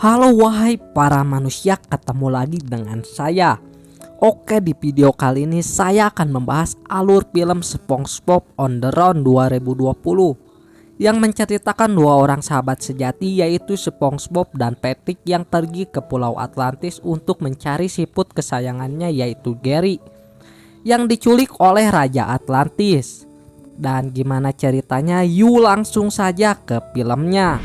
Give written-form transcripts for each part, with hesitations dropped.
Halo wahai para manusia, ketemu lagi dengan saya. Oke, di video kali ini saya akan membahas alur film SpongeBob on the Run 2020 yang menceritakan dua orang sahabat sejati, yaitu SpongeBob dan Patrick, yang pergi ke Pulau Atlantis untuk mencari siput kesayangannya, yaitu Gary, yang diculik oleh Raja Atlantis. Dan gimana ceritanya? Yuk langsung saja ke filmnya.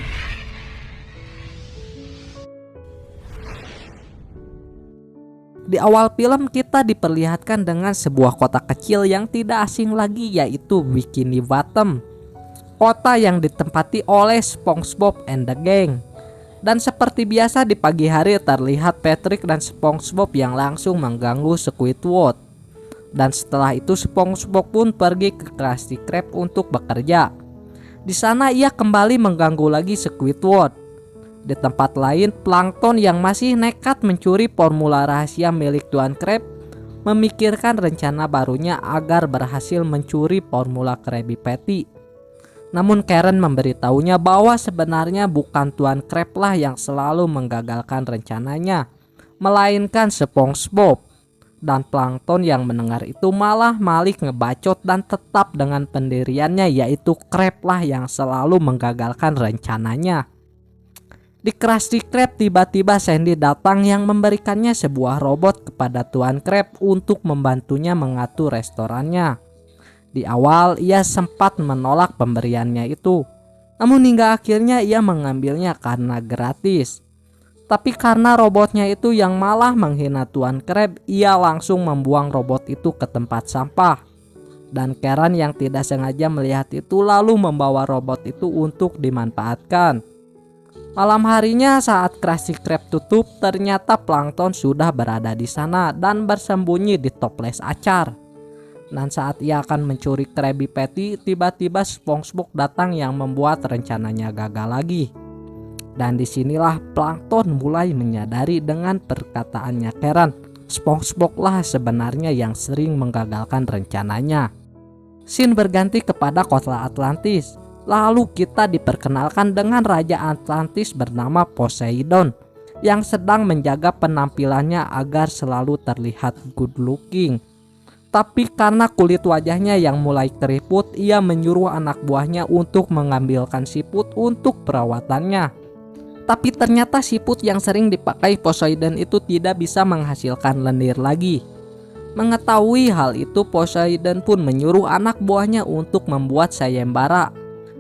Di awal film kita diperlihatkan dengan sebuah kota kecil yang tidak asing lagi, yaitu Bikini Bottom. Kota yang ditempati oleh SpongeBob and the Gang. Dan seperti biasa di pagi hari terlihat Patrick dan SpongeBob yang langsung mengganggu Squidward. Dan setelah itu SpongeBob pun pergi ke Krusty Krab untuk bekerja. Di sana ia kembali mengganggu lagi Squidward. Di tempat lain, Plankton yang masih nekat mencuri formula rahasia milik Tuan Krab memikirkan rencana barunya agar berhasil mencuri formula Krabby Patty. Namun Karen memberitahunya bahwa sebenarnya bukan Tuan Krab lah yang selalu menggagalkan rencananya, melainkan SpongeBob. Dan Plankton yang mendengar itu malah Malik ngebacot dan tetap dengan pendiriannya, yaitu Krab lah yang selalu menggagalkan rencananya. Di Krusty Krab tiba-tiba Sandy datang yang memberikannya sebuah robot kepada Tuan Krab untuk membantunya mengatur restorannya. Di awal ia sempat menolak pemberiannya itu, namun hingga akhirnya ia mengambilnya karena gratis. Tapi karena robotnya itu yang malah menghina Tuan Krab, ia langsung membuang robot itu ke tempat sampah. Dan Karen yang tidak sengaja melihat itu lalu membawa robot itu untuk dimanfaatkan. Malam harinya saat Krusty Krab tutup, ternyata Plankton sudah berada di sana dan bersembunyi di toples acar. Dan saat ia akan mencuri Krabby Patty, tiba-tiba SpongeBob datang yang membuat rencananya gagal lagi. Dan disinilah Plankton mulai menyadari dengan perkataannya Karen, SpongeBob lah sebenarnya yang sering menggagalkan rencananya. Scene berganti kepada kota Atlantis. Lalu kita diperkenalkan dengan Raja Atlantis bernama Poseidon yang sedang menjaga penampilannya agar selalu terlihat good looking. Tapi karena kulit wajahnya yang mulai keriput, ia menyuruh anak buahnya untuk mengambilkan siput untuk perawatannya. Tapi ternyata siput yang sering dipakai Poseidon itu tidak bisa menghasilkan lendir lagi. Mengetahui hal itu, Poseidon pun menyuruh anak buahnya untuk membuat sayembara.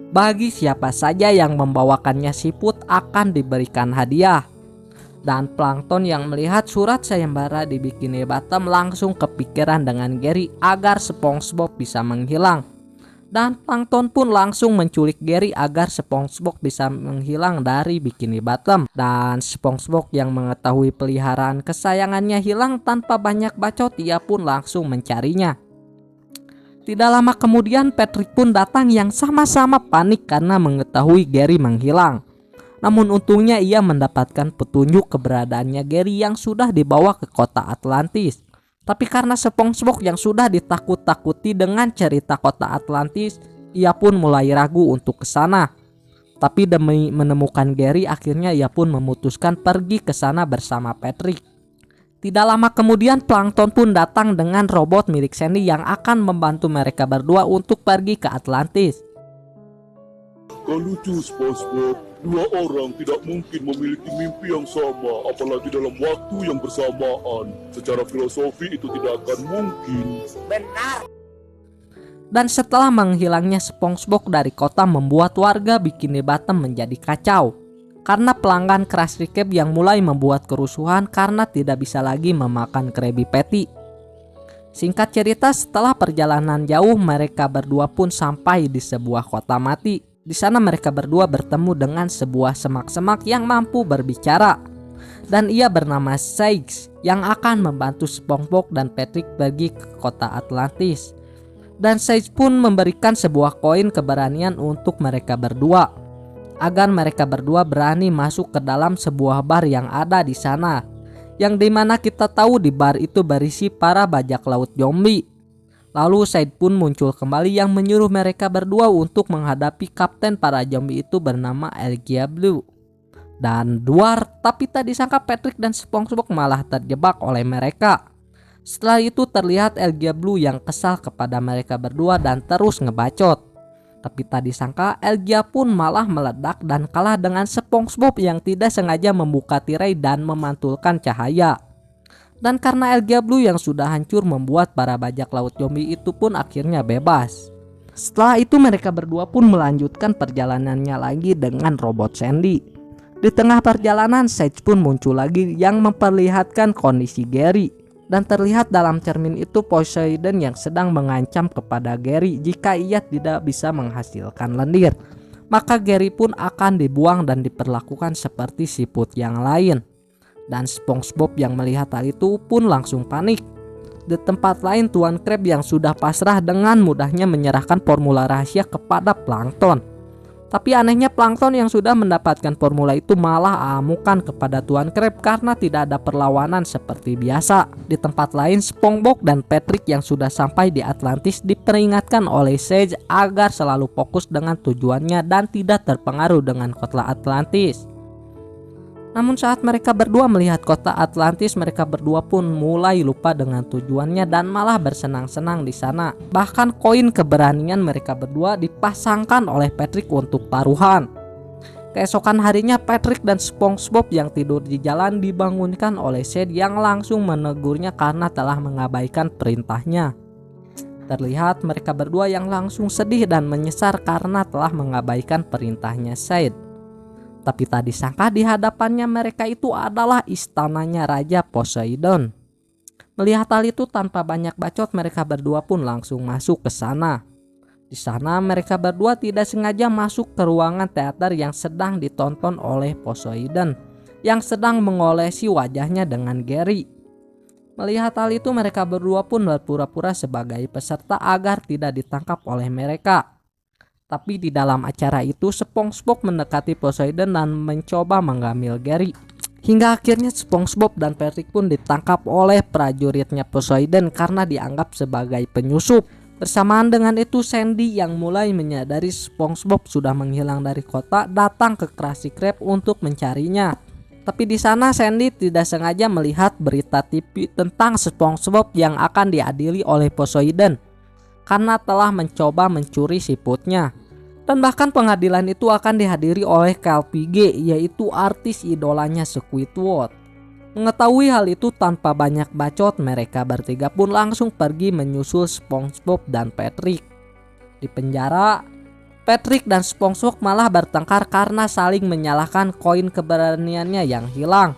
Bagi siapa saja yang membawakannya siput akan diberikan hadiah. Dan Plankton yang melihat surat sayembara di Bikini Bottom langsung kepikiran dengan Gary agar SpongeBob bisa menghilang. Dan Plankton pun langsung menculik Gary agar SpongeBob bisa menghilang dari Bikini Bottom. Dan SpongeBob yang mengetahui peliharaan kesayangannya hilang tanpa banyak bacot, ia pun langsung mencarinya. Tidak lama kemudian Patrick pun datang yang sama-sama panik karena mengetahui Gary menghilang. Namun untungnya ia mendapatkan petunjuk keberadaannya Gary yang sudah dibawa ke kota Atlantis. Tapi karena SpongeBob yang sudah ditakut-takuti dengan cerita kota Atlantis, ia pun mulai ragu untuk ke sana. Tapi demi menemukan Gary, akhirnya ia pun memutuskan pergi ke sana bersama Patrick. Tidak lama kemudian Plankton pun datang dengan robot milik Sandy yang akan membantu mereka berdua untuk pergi ke Atlantis. Kau lucu, SpongeBob. Dua orang tidak mungkin memiliki mimpi yang sama, apalagi dalam waktu yang bersamaan. Secara filosofi itu tidak akan mungkin. Benar. Dan setelah menghilangnya SpongeBob dari kota membuat warga Bikini Bottom menjadi kacau. Karena pelanggan Krusty Krab yang mulai membuat kerusuhan karena tidak bisa lagi memakan Krabby Patty. Singkat cerita, setelah perjalanan jauh, mereka berdua pun sampai di sebuah kota mati. Di sana mereka berdua bertemu dengan sebuah semak-semak yang mampu berbicara. Dan ia bernama Sykes yang akan membantu SpongeBob dan Patrick pergi ke kota Atlantis. Dan Sykes pun memberikan sebuah koin keberanian untuk mereka berdua, agar mereka berdua berani masuk ke dalam sebuah bar yang ada di sana, yang dimana kita tahu di bar itu berisi para bajak laut zombie. Lalu Said pun muncul kembali yang menyuruh mereka berdua untuk menghadapi kapten para zombie itu bernama Elgia Blue. dan Duar, tapi tak disangka Patrick dan SpongeBob malah terjebak oleh mereka. Setelah itu terlihat Elgia Blue yang kesal kepada mereka berdua dan terus ngebacot. Tapi tak disangka Elgia pun malah meledak dan kalah dengan SpongeBob yang tidak sengaja membuka tirai dan memantulkan cahaya. Dan karena Elgia Blue yang sudah hancur membuat para bajak laut zombie itu pun akhirnya bebas. Setelah itu mereka berdua pun melanjutkan perjalanannya lagi dengan robot Sandy. Di tengah perjalanan Sage pun muncul lagi yang memperlihatkan kondisi Gary. Dan terlihat dalam cermin itu Poseidon yang sedang mengancam kepada Gary jika ia tidak bisa menghasilkan lendir. Maka Gary pun akan dibuang dan diperlakukan seperti siput yang lain. Dan SpongeBob yang melihat hal itu pun langsung panik. Di tempat lain Tuan Crab yang sudah pasrah dengan mudahnya menyerahkan formula rahasia kepada Plankton. Tapi anehnya Plankton yang sudah mendapatkan formula itu malah amukan kepada Tuan Crab karena tidak ada perlawanan seperti biasa. Di tempat lain SpongeBob dan Patrick yang sudah sampai di Atlantis diperingatkan oleh Sage agar selalu fokus dengan tujuannya dan tidak terpengaruh dengan kota Atlantis. Namun saat mereka berdua melihat kota Atlantis, mereka berdua pun mulai lupa dengan tujuannya dan malah bersenang-senang di sana. Bahkan koin keberanian mereka berdua dipasangkan oleh Patrick untuk taruhan. Keesokan harinya Patrick dan SpongeBob yang tidur di jalan dibangunkan oleh Sage yang langsung menegurnya karena telah mengabaikan perintahnya. Terlihat mereka berdua yang langsung sedih dan menyesal karena telah mengabaikan perintahnya Sage. Tapi tak disangka di hadapannya mereka itu adalah istananya Raja Poseidon. Melihat hal itu tanpa banyak bacot mereka berdua pun langsung masuk ke sana. Di sana mereka berdua tidak sengaja masuk ke ruangan teater yang sedang ditonton oleh Poseidon yang sedang mengolesi wajahnya dengan Gary. Melihat hal itu mereka berdua pun berpura-pura sebagai peserta agar tidak ditangkap oleh mereka. Tapi di dalam acara itu SpongeBob mendekati Poseidon dan mencoba mengambil Gary. Hingga akhirnya SpongeBob dan Patrick pun ditangkap oleh prajuritnya Poseidon karena dianggap sebagai penyusup. Bersamaan dengan itu Sandy yang mulai menyadari SpongeBob sudah menghilang dari kota datang ke Krusty Krab untuk mencarinya. Tapi di sana Sandy tidak sengaja melihat berita TV tentang SpongeBob yang akan diadili oleh Poseidon karena telah mencoba mencuri siputnya. Dan bahkan pengadilan itu akan dihadiri oleh KLPG, yaitu artis idolanya Squidward. Mengetahui hal itu tanpa banyak bacot, mereka bertiga pun langsung pergi menyusul SpongeBob dan Patrick. Di penjara, Patrick dan SpongeBob malah bertengkar karena saling menyalahkan koin keberaniannya yang hilang.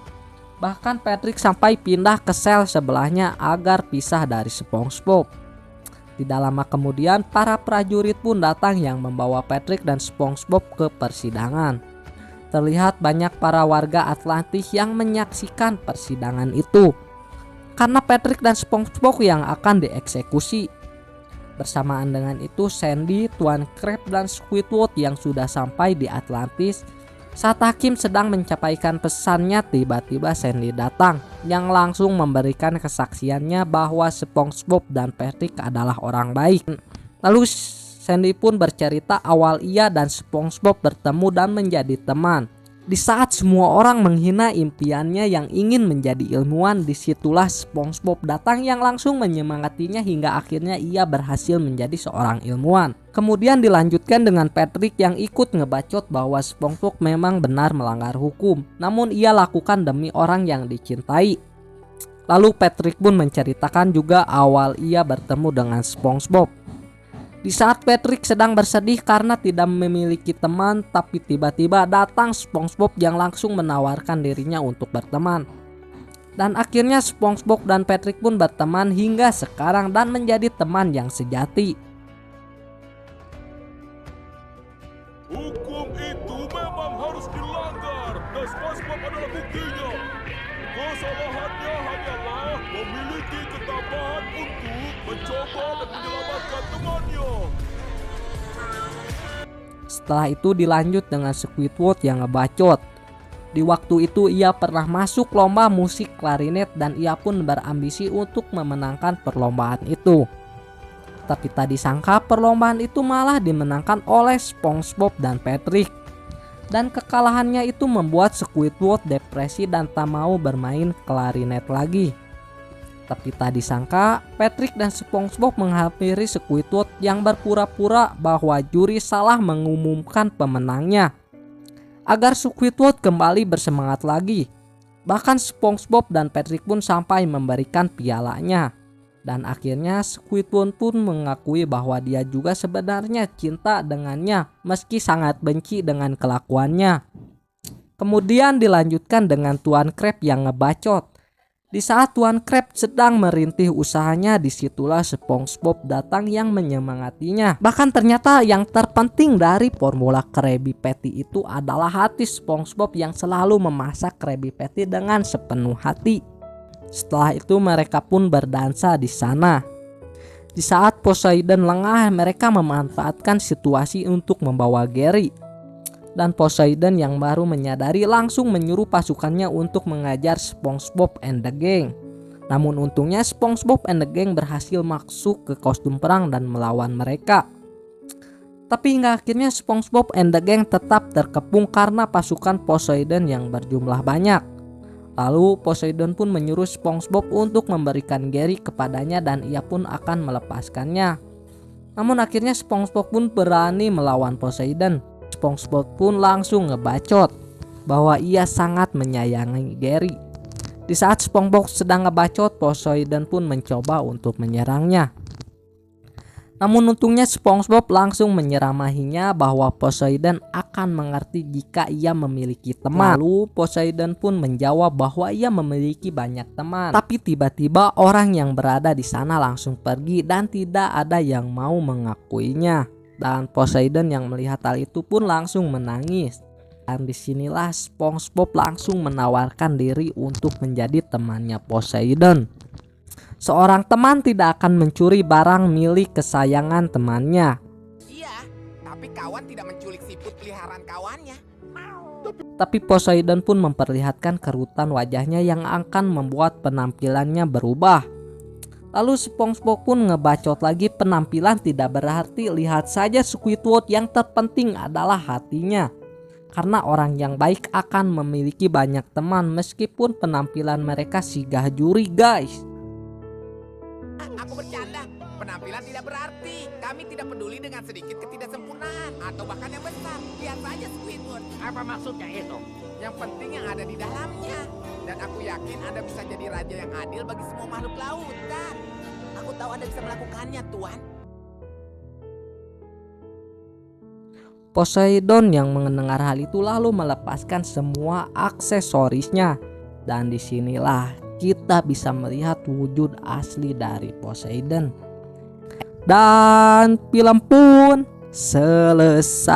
Bahkan Patrick sampai pindah ke sel sebelahnya agar pisah dari SpongeBob. Tidak lama kemudian para prajurit pun datang yang membawa Patrick dan SpongeBob ke persidangan. Terlihat banyak para warga Atlantis yang menyaksikan persidangan itu karena Patrick dan SpongeBob yang akan dieksekusi. Bersamaan dengan itu Sandy, Tuan Crab dan Squidward yang sudah sampai di Atlantis. Saat hakim sedang mencapaikan pesannya, tiba-tiba Sandy datang yang langsung memberikan kesaksiannya bahwa SpongeBob dan Patrick adalah orang baik. Lalu Sandy pun bercerita awal ia dan SpongeBob bertemu dan menjadi teman. Di saat semua orang menghina impiannya yang ingin menjadi ilmuwan, disitulah SpongeBob datang yang langsung menyemangatinya hingga akhirnya ia berhasil menjadi seorang ilmuwan. Kemudian dilanjutkan dengan Patrick yang ikut ngebacot bahwa SpongeBob memang benar melanggar hukum, namun ia lakukan demi orang yang dicintai. Lalu Patrick pun menceritakan juga awal ia bertemu dengan SpongeBob. Di saat Patrick sedang bersedih karena tidak memiliki teman, tapi tiba-tiba datang SpongeBob yang langsung menawarkan dirinya untuk berteman. Dan akhirnya SpongeBob dan Patrick pun berteman hingga sekarang dan menjadi teman yang sejati. Hukum itu memang harus dilanggar dan SpongeBob adalah buktinya. Kesalahannya hanyalah memiliki ketabahan untuk mencoba dan menyelamatkan temannya. Setelah itu dilanjut dengan Squidward yang ngebacot. Di waktu itu ia pernah masuk lomba musik klarinet dan ia pun berambisi untuk memenangkan perlombaan itu. Tapi tak disangka perlombaan itu malah dimenangkan oleh SpongeBob dan Patrick. Dan kekalahannya itu membuat Squidward depresi dan tak mau bermain klarinet lagi. Tapi tak disangka, Patrick dan SpongeBob menghampiri Squidward yang berpura-pura bahwa juri salah mengumumkan pemenangnya, agar Squidward kembali bersemangat lagi. Bahkan SpongeBob dan Patrick pun sampai memberikan pialanya. Dan akhirnya Squidward pun mengakui bahwa dia juga sebenarnya cinta dengannya meski sangat benci dengan kelakuannya. Kemudian dilanjutkan dengan Tuan Crab yang ngebacot. Di saat Tuan Crab sedang merintih usahanya, disitulah SpongeBob datang yang menyemangatinya. Bahkan ternyata yang terpenting dari formula Krabby Patty itu adalah hati SpongeBob yang selalu memasak Krabby Patty dengan sepenuh hati. Setelah itu mereka pun berdansa di sana. Di saat Poseidon lengah, mereka memanfaatkan situasi untuk membawa Gary. Dan Poseidon yang baru menyadari langsung menyuruh pasukannya untuk mengajar SpongeBob and the Gang. Namun untungnya SpongeBob and the Gang berhasil masuk ke kostum perang dan melawan mereka. Tapi hingga akhirnya SpongeBob and the Gang tetap terkepung karena pasukan Poseidon yang berjumlah banyak. Lalu Poseidon pun menyuruh SpongeBob untuk memberikan Gary kepadanya dan ia pun akan melepaskannya. Namun akhirnya SpongeBob pun berani melawan Poseidon. SpongeBob pun langsung ngebacot bahwa ia sangat menyayangi Gary. Di saat SpongeBob sedang ngebacot, Poseidon pun mencoba untuk menyerangnya. Namun untungnya SpongeBob langsung menyeramahinya bahwa Poseidon akan mengerti jika ia memiliki teman. Lalu Poseidon pun menjawab bahwa ia memiliki banyak teman. Tapi tiba-tiba orang yang berada di sana langsung pergi dan tidak ada yang mau mengakuinya. Dan Poseidon yang melihat hal itu pun langsung menangis. Dan disinilah SpongeBob langsung menawarkan diri untuk menjadi temannya Poseidon. Seorang teman tidak akan mencuri barang milik kesayangan temannya. Iya, tapi kawan tidak menculik siput peliharaan kawannya. Tapi Poseidon pun memperlihatkan kerutan wajahnya yang akan membuat penampilannya berubah. Lalu SpongeBob pun ngebacot lagi, penampilan tidak berarti, lihat saja Squidward, yang terpenting adalah hatinya. Karena orang yang baik akan memiliki banyak teman meskipun penampilan mereka sigah juri, guys. Aku bercanda, penampilan tidak berarti. Kami tidak peduli dengan sedikit ketidaksempurnaan atau bahkan yang besar. Lihat saja Squidward. Apa maksudnya itu? Yang penting yang ada di dalamnya. Dan aku yakin Anda bisa jadi raja yang adil bagi semua makhluk lautan. Aku tahu Anda bisa melakukannya, Tuan. Poseidon yang mendengar hal itu lalu melepaskan semua aksesorisnya. Dan disinilah kita bisa melihat wujud asli dari Poseidon. Dan film pun selesai.